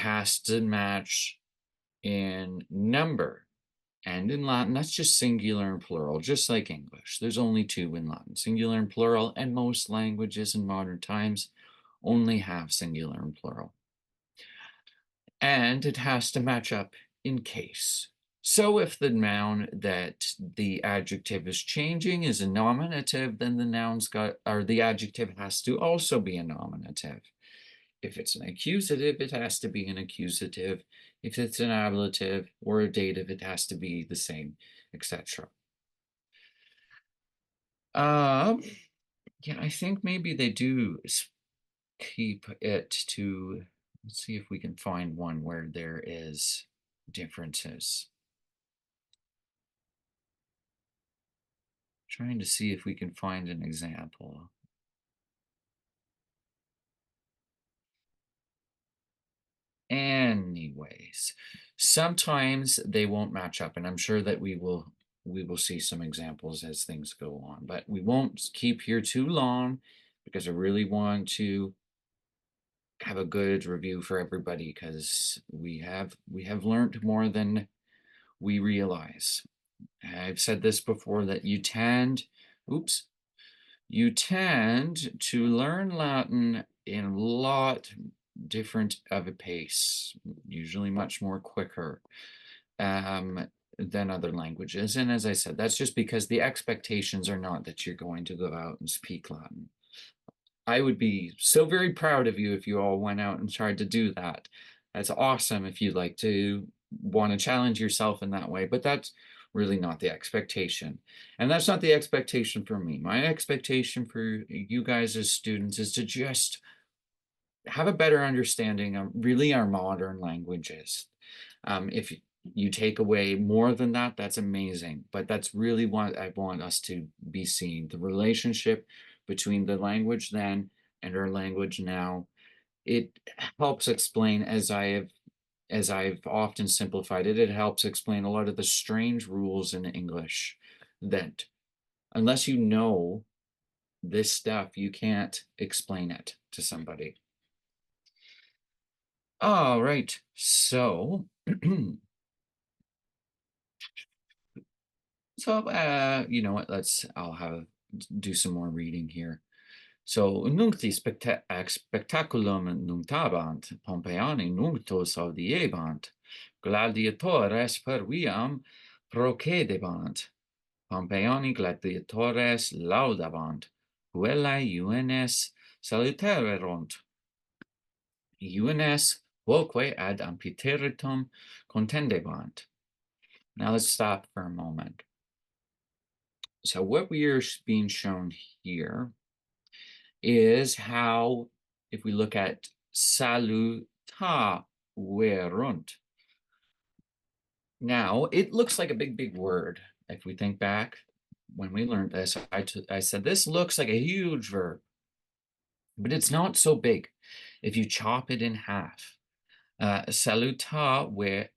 has to match in number. And in Latin, that's just singular and plural, just like English. There's only two in Latin, singular and plural, and most languages in modern times only have singular and plural. And it has to match up in case. So if the noun that the adjective is changing is a nominative, then the adjective has to also be a nominative. If it's an accusative, it has to be an accusative. If it's an ablative or a dative, it has to be the same, etc. Yeah, I think maybe they do keep it to, let's see if we can find one where there is differences. Trying to see if we can find an example. Anyways, sometimes they won't match up, and I'm sure that we will see some examples as things go on, but we won't keep here too long because I really want to have a good review for everybody because we have learned more than we realize. I've said this before that you tend to learn Latin in a lot different of a pace, usually much more quicker than other languages. And as I said, that's just because the expectations are not that you're going to go out and speak Latin. I would be so very proud of you if you all went out and tried to do that. That's awesome if you'd like to want to challenge yourself in that way, but that's really not the expectation. And that's not the expectation for me. My expectation for you guys as students is to just have a better understanding of really our modern languages. If you take away more than that, that's amazing. But that's really what I want us to be seeing, the relationship between the language then and our language now. It helps explain, as I've often simplified it, it helps explain a lot of the strange rules in English that unless you know this stuff, you can't explain it to somebody. All right, so you know what, I'll do some more reading here. So, nuncti spectaculum nunctabant, Pompeiani nunctos audiebant, gladiatores per viam procedebant, Pompeiani gladiatores laudabant, puellae juvenes salutarerunt, juvenes quoque ad amphiteritum contendebant. Now let's stop for a moment. So what we are being shown here is how, if we look at salutaverunt, now it looks like a big word. If we think back when we learned this, I said this looks like a huge verb, but it's not so big if you chop it in half. Salutaverunt,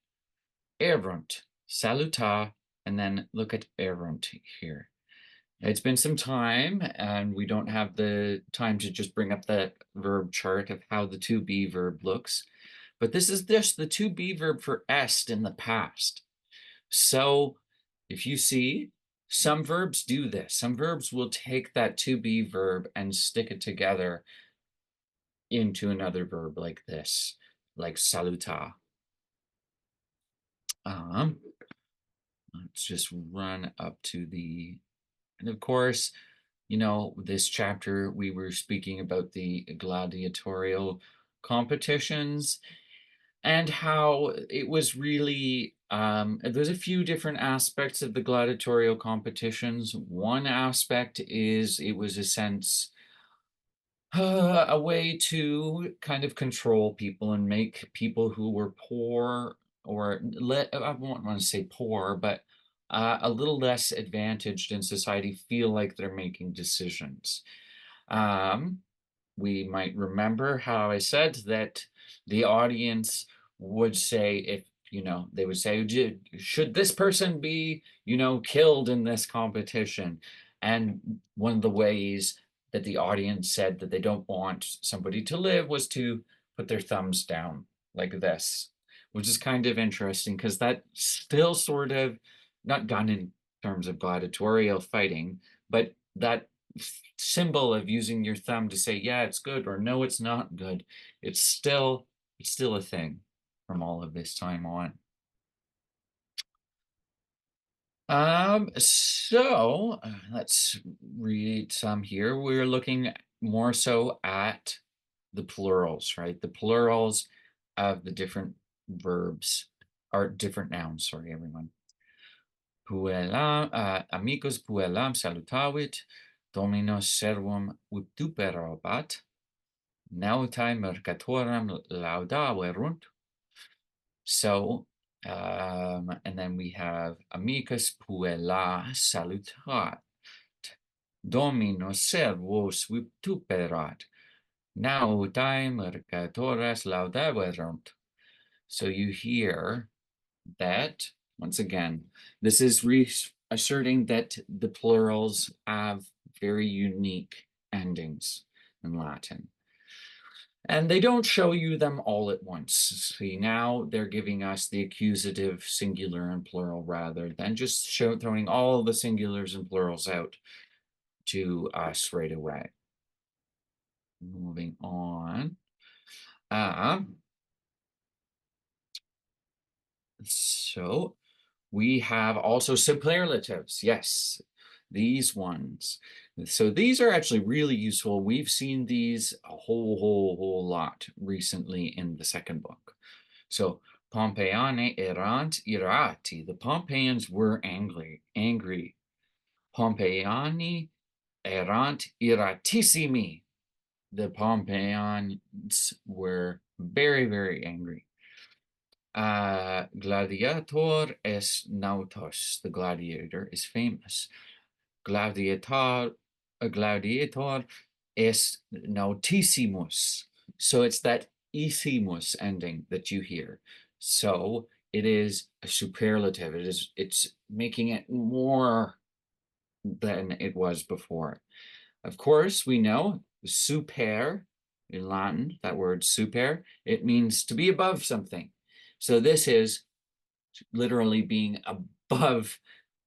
saluta, and then look at erunt here. It's been some time, and we don't have the time to just bring up that verb chart of how the to be verb looks. But this is just the to be verb for est in the past. So if you see, some verbs do this. Some verbs will take that to be verb and stick it together into another verb like this, like saluta. Let's just run up to the, and of course, you know, this chapter we were speaking about the gladiatorial competitions and how it was really, there's a few different aspects of the gladiatorial competitions. One aspect is it was a sense, a way to kind of control people and make people who were poor or I won't want to say poor, but a little less advantaged in society feel like they're making decisions. Um, we might remember how I said that the audience would say, if you know, they would say, should this person be, you know, killed in this competition? And one of the ways that the audience said that they don't want somebody to live was to put their thumbs down. like this, which is kind of interesting because that still sort of not gun in terms of gladiatorial fighting, but that symbol of using your thumb to say, yeah, it's good or no, it's not good. It's still a thing from all of this time on. So let's read some here. We're looking more so at the plurals, right? The plurals of the different verbs or different nouns, sorry, everyone. Puellam, amicus puellam salutavit, dominos servum vituperobat, nautae mercatorum laudaverunt. So, and then we have amicus puella salutat, dominus servus vituperat, nautae mercatoras laudaverunt. So you hear that, once again, this is reasserting that the plurals have very unique endings in Latin. And they don't show you them all at once. See, now they're giving us the accusative singular and plural rather than just throwing all the singulars and plurals out to us right away. Moving on. So we have also superlatives. Yes, these ones. So these are actually really useful. We've seen these a whole lot recently in the second book. So Pompeiane erant irati. The Pompeians were angry. Pompeiani erant iratissimi. The Pompeians were very angry. Gladiator es nautos. The gladiator is famous. Gladiator es nautissimus. So it's that issimus ending that you hear. So it is a superlative. It's making it more than it was before. Of course, we know super in Latin, that word super, it means to be above something. So this is literally being above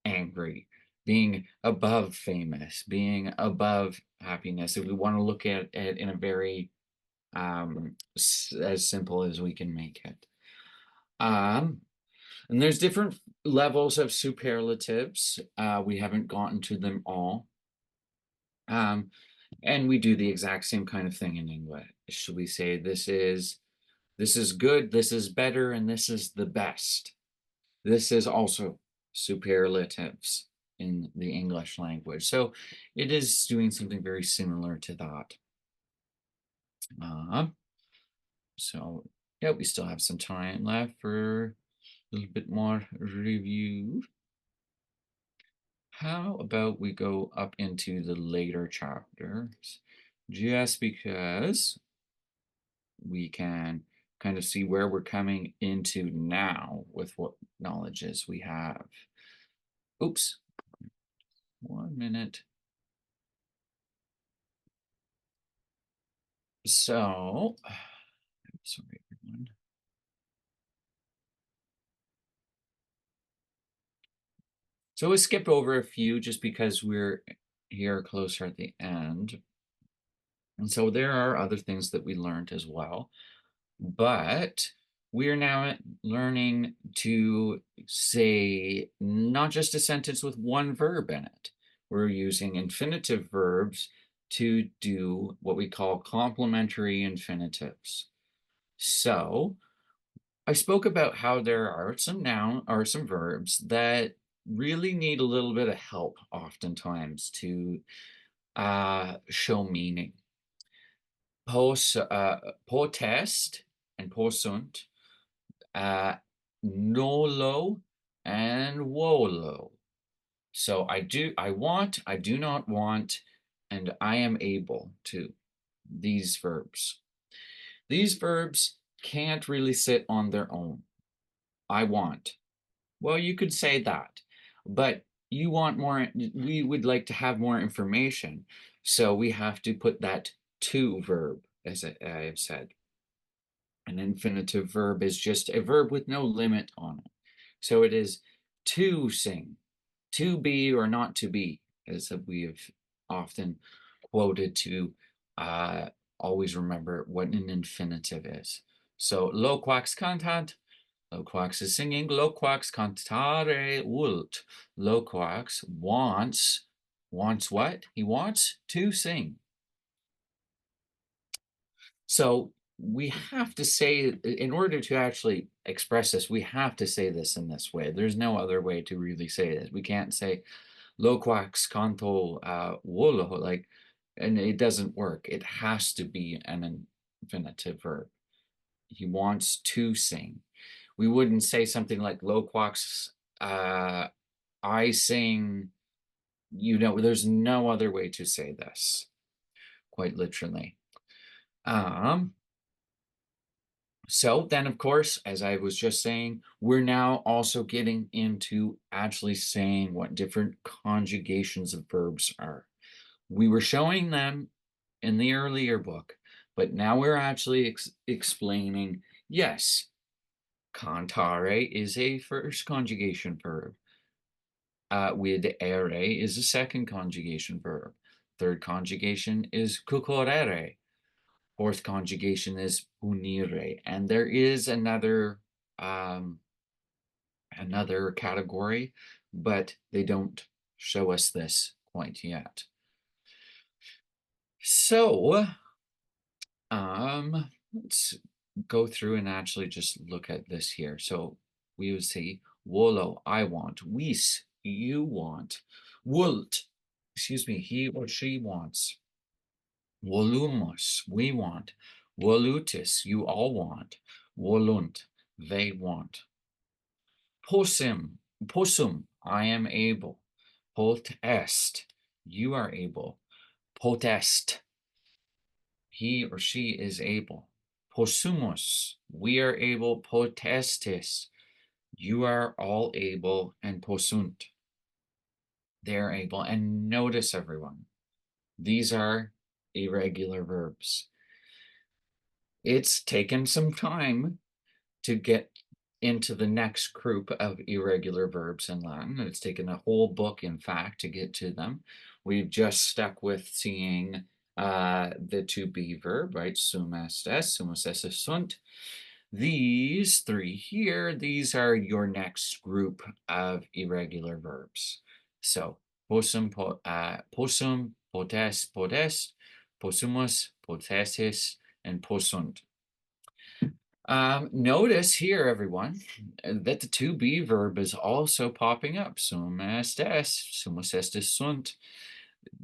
angry, being above famous, being above happiness. If we want to look at it in a very as simple as we can make it. And there's different levels of superlatives. We haven't gotten to them all. And we do the exact same kind of thing in English. Should we say this is good, this is better, and this is the best? This is also superlatives in the English language. So it is doing something very similar to that. So yeah, we still have some time left for a little bit more review. How about we go up into the later chapters, just because we can kind of see where we're coming into now with what knowledges we have. Oops, 1 minute. So, sorry, everyone. So we skipped over a few just because we're here closer at the end. And so there are other things that we learned as well. But we're now learning to say not just a sentence with one verb in it. We're using infinitive verbs to do what we call complementary infinitives. So I spoke about how there are some verbs that really need a little bit of help oftentimes to show meaning. Potest and possunt, nolo and volo. So I want, I do not want, and I am able to. These verbs. These verbs can't really sit on their own. I want. Well, you could say that, but you want more, we would like to have more information. So we have to put that to verb, as I have said. An infinitive verb is just a verb with no limit on it. So it is to sing, to be or not to be, as we have often quoted to always remember what an infinitive is. So loquax cantat, loquax is singing, loquax cantare vult. Loquax wants what? He wants to sing. So we have to say, in order to actually express this, we have to say this in this way. There's no other way to really say this. We can't say loquax canto volo, like, and it doesn't work. It has to be an infinitive verb. He wants to sing. We wouldn't say something like loquax I sing, there's no other way to say this, quite literally. So then, of course, as I was just saying, we're now also getting into actually saying what different conjugations of verbs are. We were showing them in the earlier book, but now we're actually explaining, yes, cantare is a first conjugation verb. Videre is a second conjugation verb. Third conjugation is cucorere. Fourth conjugation is unire, and there is another category, but they don't show us this quite yet. So let's go through and actually just look at this here. So we would say volo, I want, vis, you want, vult, excuse me, he or she wants, volumus, we want, volutis, you all want, volunt, they want. Possum, I am able. Potest, you are able. Potest, he or she is able. Possumus, we are able. Potestis, you are all able. And possunt, they are able. And notice, everyone, these are irregular verbs. It's taken some time to get into the next group of irregular verbs in Latin. It's taken a whole book, in fact, to get to them. We've just stuck with seeing the to be verb, right? Sum est est, sumus est sunt. These three here, these are your next group of irregular verbs. So possum, possum, potest, podest, possumus, potestis, and possunt. Notice here, everyone, that the to be verb is also popping up. Sum est est, sumus est sunt.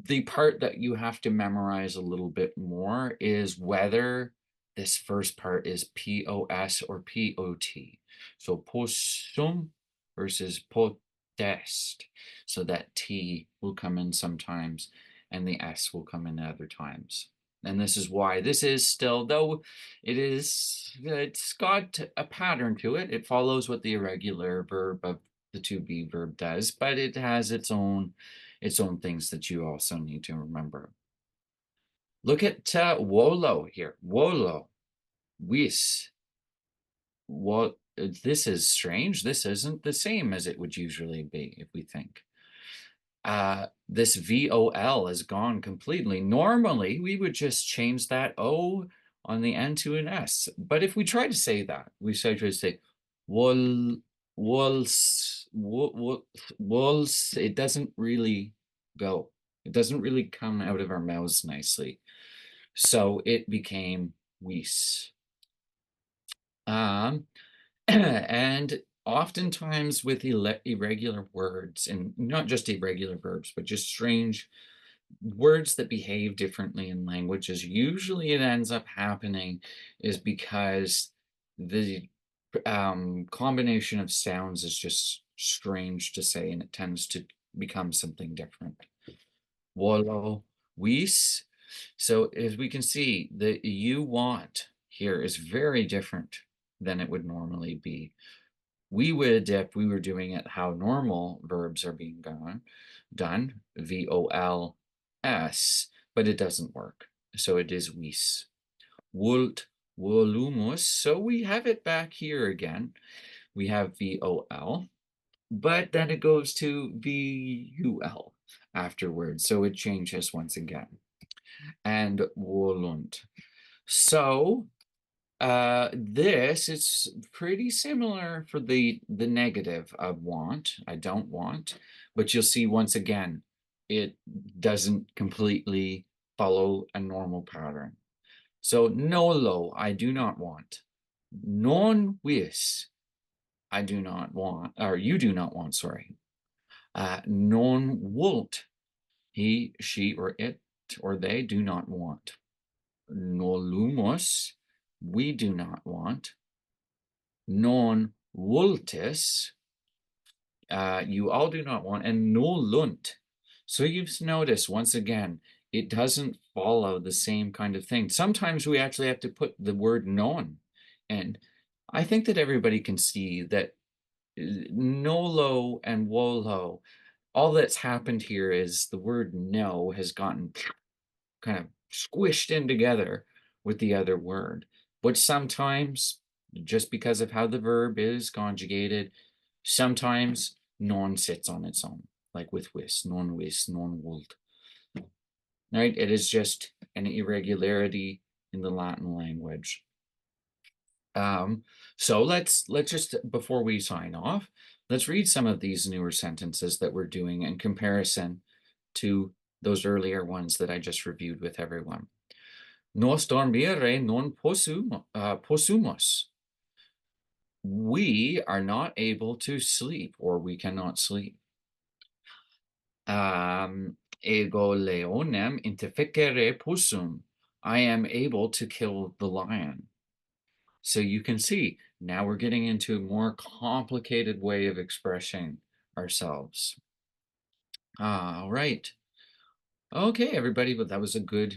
The part that you have to memorize a little bit more is whether this first part is POS or POT. So possum versus potest. So that T will come in sometimes and the S will come in other times. And this is why this is still, though it's got a pattern to it. It follows what the irregular verb of the to be verb does, but it has its own things that you also need to remember. Look at wolo here. Wolo, wis. What? This is strange. This isn't the same as it would usually be if we think. This VOL is gone completely. Normally, we would just change that O on the end to an S. But if we try to say that, we try to say wol, wols, wols, it doesn't really go. It doesn't really come out of our mouths nicely. So it became wis. And oftentimes with irregular words, and not just irregular verbs, but just strange words that behave differently in languages, usually it ends up happening is because the combination of sounds is just strange to say, and it tends to become something different. Wolo, wis. So as we can see, the you want here is very different than it would normally be. We would, if we were doing it how normal verbs are being done, VOLS, but it doesn't work. So it is wis. Wult, Volumus. So we have it back here again. We have VOL, but then it goes to VUL afterwards. So it changes once again. And volunt. So this is pretty similar for the negative of want. I don't want, but you'll see once again, it doesn't completely follow a normal pattern. So nolo, I do not want. Non vis, I do not want, or you do not want, sorry. Non vult, he, she, or it, or they do not want. Nolumus, we do not want. Non vultis, you all do not want, and nolunt. So you've noticed once again, it doesn't follow the same kind of thing. Sometimes we actually have to put the word non. And I think that everybody can see that nolo and wolo, all that's happened here is the word no has gotten kind of squished in together with the other word. But sometimes, just because of how the verb is conjugated, sometimes non sits on its own, like with wis, non wis, non wult. Right? It is just an irregularity in the Latin language. So let's just, before we sign off, let's read some of these newer sentences that we're doing in comparison to those earlier ones that I just reviewed with everyone. Nos dormire non possumus. We are not able to sleep, or we cannot sleep. Ego leonem interficere possum. I am able to kill the lion. So you can see, now we're getting into a more complicated way of expressing ourselves. All right. Okay, everybody, but that was a good